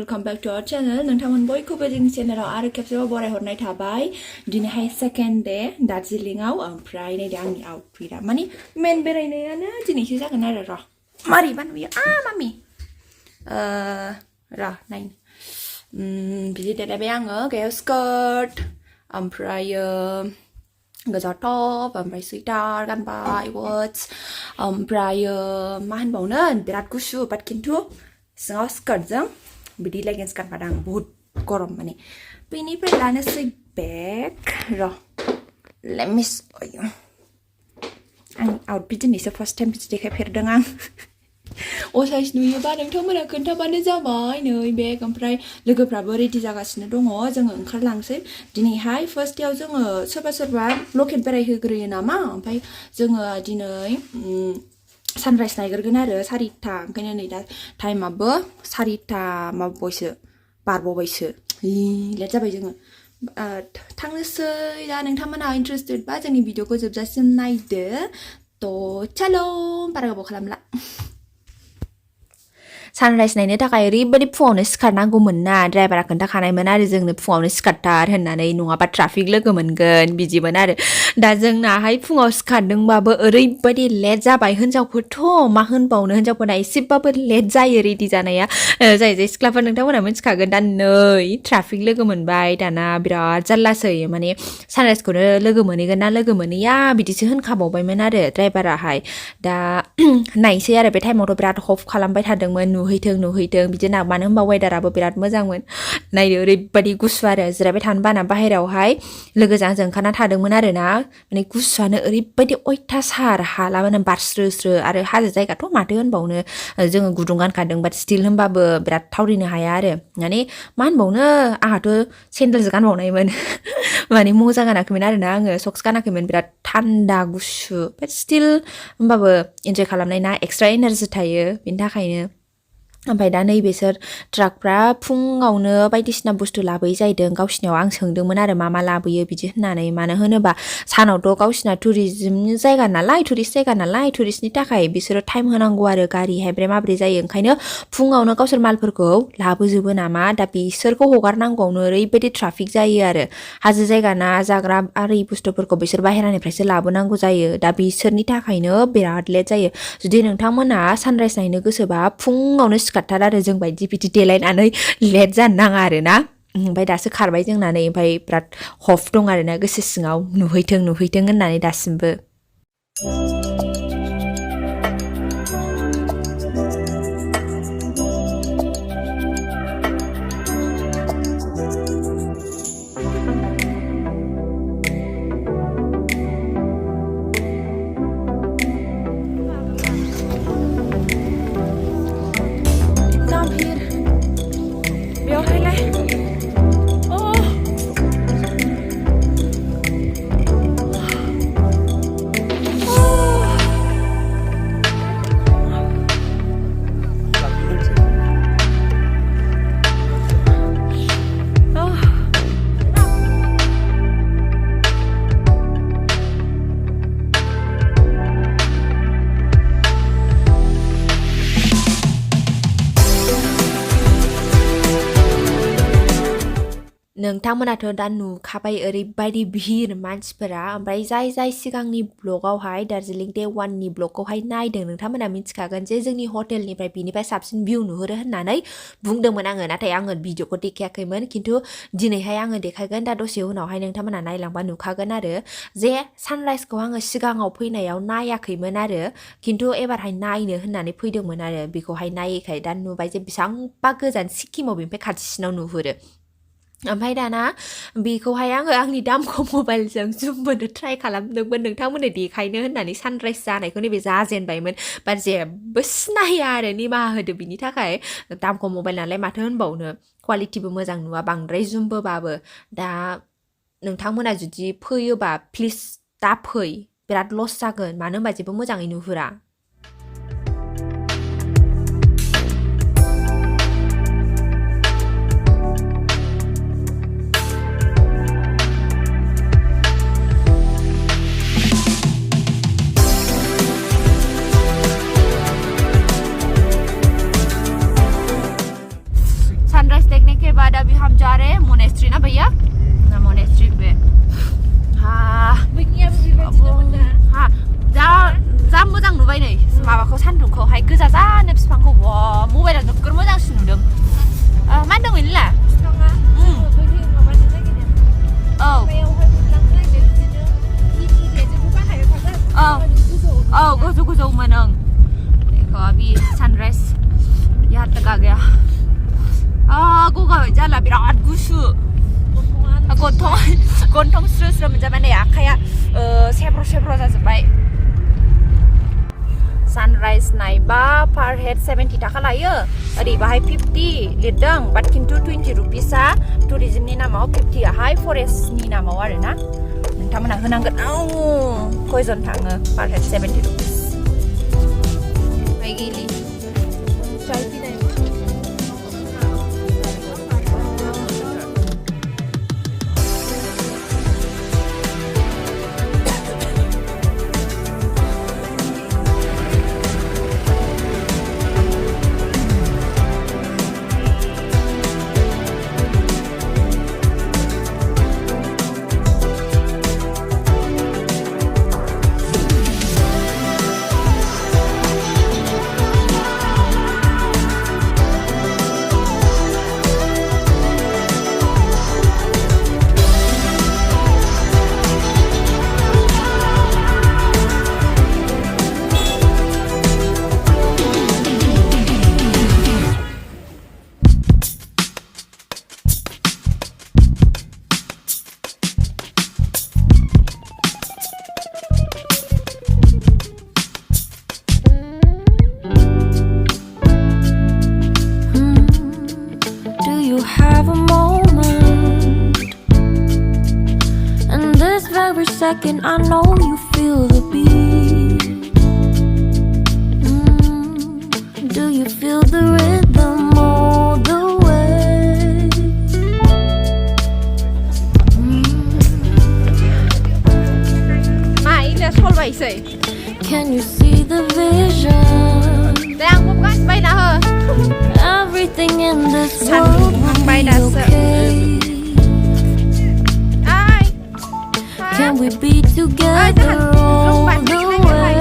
welcome back to our channel. Nwngtangmwnha बयखौबो जोंनि चेनेलाव आरो खेबसेबाव बरायहरनाय थाबाय। दिनैहाय सेकेन्ड डे दार्जिलिंआव ओमफ्राय नै दा आंनि आउटफिटआ माने मेन बेरायनायानो दिनैसो जागोन आरो र' मारैबा नुयो मामि र' नाय बिदि देलायबाय आङो गायाव स्कार्ट ओमफ्रायो गोजा टप ओमफ्राय स्वेटार गानबाय वाच ओमफ्रायो मा होनबावनो बिराद गुसु बाट खिन्थु सिङाव स्कार्टजों बिदि लेगिंस गानफादों आं बहुत गरम माने बेनिफ्राय लानोसै बेग र' लेमिस आंनि आउटफिट दिनैसो फार्स्ट टाइम बिदि देखायफेरदों आं असाइस नुयोबा नोंथांमोना खोन्थाबानो जाबाय नै बेग ओमफ्राय लोगोफ्राबो रेडि जागासिनो दङ जोङो ओंखारलांसै दिनैहाय फार्स्टआव जोङो सोरबा लकेट बेरायहोग्रोयो नामा ओमफ्राय जोङो दिनै सानराइज नायग्रोगोन आरो 4टा ओंखायनो नै दा टाइमाबो 4टा माबाबायसो बारबावबायसो लेट जाबाय जोङो थांनोसै दा नोंथांमोना इन्टारेस्टेड बा जोंनि भिडिअखौ जोबजासिम नायदो थ' चलो बारा गोबाव खालामला सानराइज नायनो थाखाय ओरैबायदि फुङावनो सिखारनांगौमोन ना ड्राइभारा खोन्थाखानायमोन आरो जोंनो फुङावनो सिखारथार होननानै नङाबा ट्राफिक लोगो मोनगोन बिदिमोन आरो दा जोंनाहाय फुङाव सिखारदोंबाबो ओरैबायदि लेट जाबाय हिनजावफोरथ' मा होनबावनो हिनजावफोरना एसेबाबो लेट जायो रेडि जानाया जाय जाय सिख्लाफोर नोंथांमोना मिथिखागोन दा नै ट्राफिक लोगो मोनबाय दाना बिराद जारलासै माने सानराइजखौनो लोगो मोनहैगोन ना लोगो मोनहैया बिदिसो होनखाबावबायमोन आरो ड्राइभाराहाय दा नायसै आरो बे टाइमावथ' बिराद हफ खालामबाय थादोंमोन नुहैथों बिदि ना मानो होनबा वेदाराबो बिराद मोजांमोन नायनो ओरैबायदि गुसु आरो जिरायबाय थानो बाना बाहेरायावहाय लोगोजों आंजों ओंखारना थादोंमोन आरो ना माने गुसुआनो ओरैबायदि अयथासार हालाबानो बारस्रो आरो हाजो जायगाथ' माथो होनबावनो जोङो गुदुं गानखादों बाट स्टिल होनबाबो बिराद थावरिनो हाया आरो माने मा होनबावनो आंहाथ' सेन्देलसो गानबावनायमोन माने मजा गानाखैमोन आरो ना आङो सक्स गानाखैमोन बिराद थान्दा गुसु बाट स्टिल होनबाबो इन्जय खालामनाय ना एक्सट्रा एनार्जि थायो बेनि थाखायनो ओमफ्राय दा नैबेसोर ट्राकफ्रा फुङावनो बायदिसिना बुस्थु लाबोयो जाहैदों गावसिनियाव आं सोंदोंमोन आरो मा लाबोयो बिदि होननानै मानो होनोबा सानावथ' गावसिना टुरिजमनि जायगा नालाय टुरिस्ट जायगा नालाय टुरिस्टनि थाखाय बिसोरो टाइम होनांगौ आरो गारि हायब्रे माब्रे जायो ओंखायनो फुङावनो गावसोर मालफोरखौ लाबोजोबो नामा दा बिसोरखौ हगारनांगौआवनो ओरैबायदि ट्राफिक जायो आरो हाजो जायगा ना जाग्रा आरि बुस्थुफोरखौ बिसोर बाहेरानिफ्रायसो लाबोनांगौ जायो दा बिसोरनि थाखायनो बिराद लेट जायो जुदि नोंथांमोना सानराइज नायनो गोसोबा फुङावनो सिखारथार आरो जों बायदि बिदि देलायनानै लेट जानो नाङा आरो ना ओमफ्राय दासो खारबाय जोंनानै ओमफ्राय बिराद हफ दं आरो ना गोसो सिङाव नुहैथों होननानै दासिमबो नोंथांमोनाथ' दा नुखाबाय ओरैबायदि भिर मानसिफोरा ओमफ्राय जाय सिगांनि ब्लगावहाय दार्जिलिं डे 1नि ब्लगखौहाय नायदों नोंथांमोना मिथिखागोन जे जोंनि हटेलनिफ्राय बिनिफ्राय साबसिन भिउ नुहुरो होननानै बुंदोंमोन आङो नाथाय आङो भिडिअखौ देखायाखैमोन खिन्थु दिनैहाय आङो देखायगोन दा दसे उनावहाय नोंथांमोना नायलांबा नुखागोन आरो जे सानराइजखौ आङो सिगाङाव फैनायाव नायाखैमोन आरो खिन्थु एबारहाय नायनो होननानै फैदोंमोन आरो बेखौहाय नायैखाय दा नुबाय जे बेसेबांबा गोजान सिक्किमाव बेनिफ्राय खाथिसिनाव नुहुरो ओमफ्राय दाना बेखौहाय आङो आंनि दामखौ मबाइलजों जुम बोनो ट्राइ खालामदोंमोन नोंथांमोननो देखायनो होननानै सानराइज जानायखौ नैबे जाजेनबायमोन बाट जेबो सिनाया आरो निमाहा होदो बिनि थाखाय दामखौ मबाइल नालाय माथो होनबावनो क्वालिटिबो मोजां नुवा बांद्राय जुमबोबाबो दा नोंथांमोना जुदि फैयोबा प्लिज दा फै बिराद लस जागोन मानो होनबा जेबो मोजाङै नुहुरा गन्थं स्रो स्रो मोनजाबाय नै आखाया सेब्र' जाजोब्बाय सानराइज नायबा पार हेड 70 थाखा लायो ओरै बाहाय 50 लिरदों बाट खिन्थु 20 रुपिसआ टुरिजमनि नामाव 50 आहाय फरेस्टनि नामाव आरोना नोंथांमोनहा होनांगोन खयजन थाङो पार हेड 70 रुपिस बायगिलि Second, I know you feel the beat. Do you feel the rhythm all the way? Can you see the vision? Everything in this world will be okay. Can we be together all the way?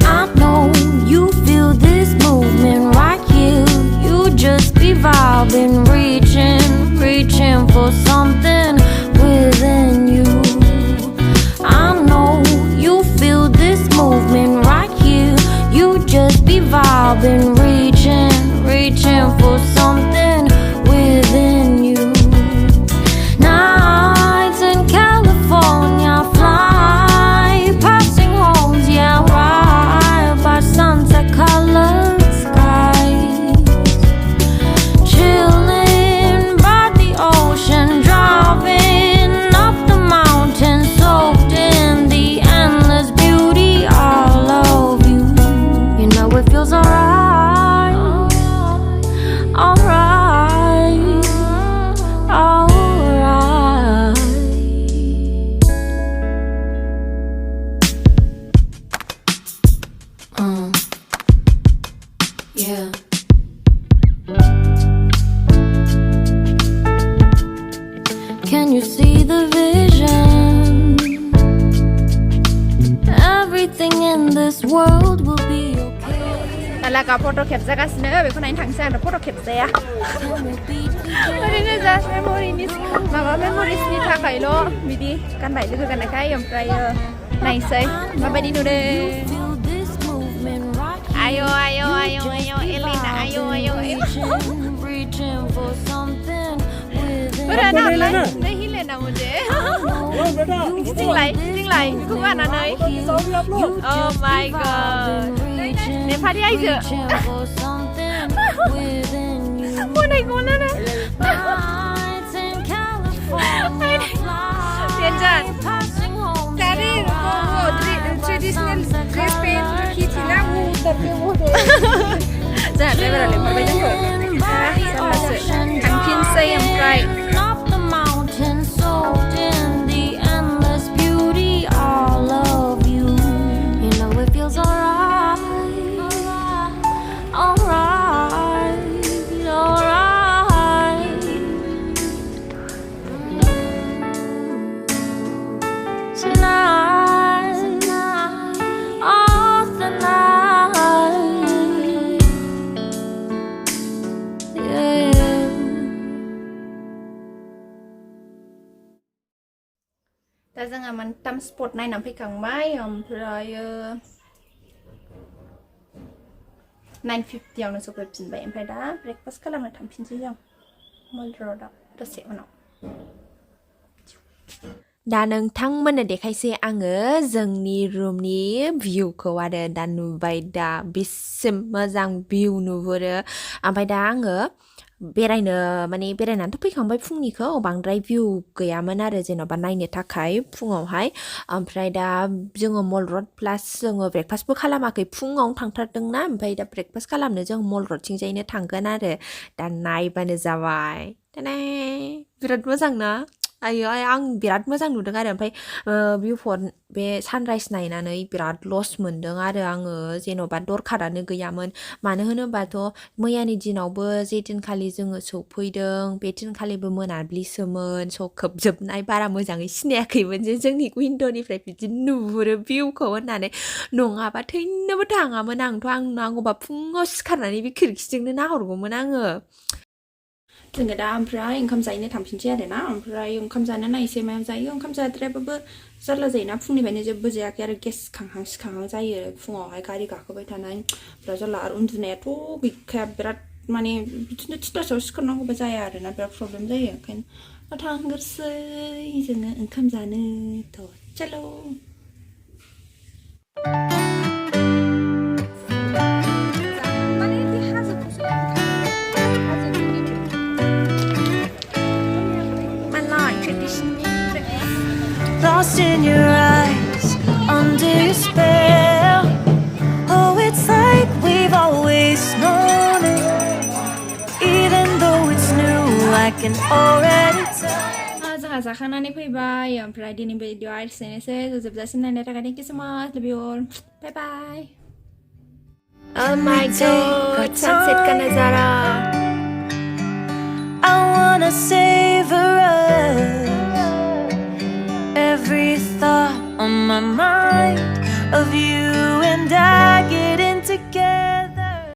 I know you feel this movement right here. You just be vibing, reaching for something within you. I know you feel this movement right here. You just be vibing, reaching for something within you. Nights in California fly, passing homes, yeah, right by sunset colored skies. Chilling by the ocean, driving up the mountain, soaked in the endless beauty all of you. You know it feels alright, alright. Yeah. Can you see the vision? Everything in this world will be okay. Talaga photo capture-gaसिनो बेखौ नायनो थांसै आं photo capture-या ओरैनो just memories-नि थाखायल' बिदि गानबाय लोगो गाननायखाय ओमफ्राय नायसै माबायदि नुदों Ayo, Elena, ayo. Berana lah, dah hilang nama je. Sing lai, kuat nana. Oh my god. Nepali aja. Mana ikut nana? Tianjan. Tadi traditional dress paint kita lah. Jangan lebar banyak kok. Angkin saya yang bright. दा जोंहा मोनथाम spot नायनानै फैखांबाय ओमफ्राय 9:50आवनो सफैफिनबाय ओमफ्राय दा breakfast खालामनो थांफिनसै जों मल र'डआव दसे उनाव दा नोंथांमोननो देखायसै आङो जोंनि रुमनि भिउखौ आरो दा नुबाय दा बेसे मोजां भिउ नुहुरो ओमफ्राय दा आङो बेरायनानैथ' फैखांबाय फुंनिखौ बांद्राय भिउ गैयामोन आरो जेन'बा नायनो थाखाय फुङावहाय ओमफ्राय दा जोङो मल र'ड प्लास जोङो ब्रेकफास्टबो खालामाखै फुङावनो थांथारदोंना ओमफ्राय दा ब्रेकफास्ट खालामनो जों मल र'डथिंजायनो थांगोन आरो दा नायबानो जाबाय बिराद मोजां ना आयो आं बिराद मोजां नुदों आरो ओमफ्राय भिउ पइन्ट बे सानराइज नायनानै बिराद लस मोनदों आरो आङो जेन'बा दरखारानो गैयामोन मानो होनोबाथ' मैयानि दिनावबो जे दिनखालि जोङो सौफैदों बे दिनखालिबो मोनाब्लिसोमोन स' खोबजोबनाय बारा मोजाङै सिनायाखैमोन जे जोंनि उइन्ड'निफ्राय बिदि नुहुरो भिउखौ होननानै नङाबा थैनोबो थाङामोन आं नांगौबा फुङाव सिखारनानै बे खिरखिजोंनो नाहरगौमोन आङो जोङो दा ओमफ्राय ओंखाम जाहैनो थांफिनसै आरो ना ओमफ्राय ओंखाम जानो नायसै मायाव जायो ओंखाम जाद्रायाबाबो जारला जायोना फुंनिफ्रायनो जेबो जायाखै आरो गेस खांहां सिखांहां जायो फुङावहाय गारि गाखोबाय थानाय बिराद जारला आरो उन्दुनायाथ' गैखाया बिराद माने बिदिनो 3थासोआव सिखारनांगौबा जाया आरोना बिराद प्रब्लेम जायो ओंखायनो थांग्रोसै जोङो ओंखाम जानो थ' चलो Lost in your eyes, under your spell. Oh, it's like we've always known it. Even though it's new, I can already tell. जोंहा जाखांनानै फैबाय ओमफ्राय दिनै भिडिअ एसेनोसै जोबजासिम नायनायनि थाखाय thank you so much love you all bye bye Oh my god sunset ka nazara I wanna savor us. Every thought on my mind of you and I getting together.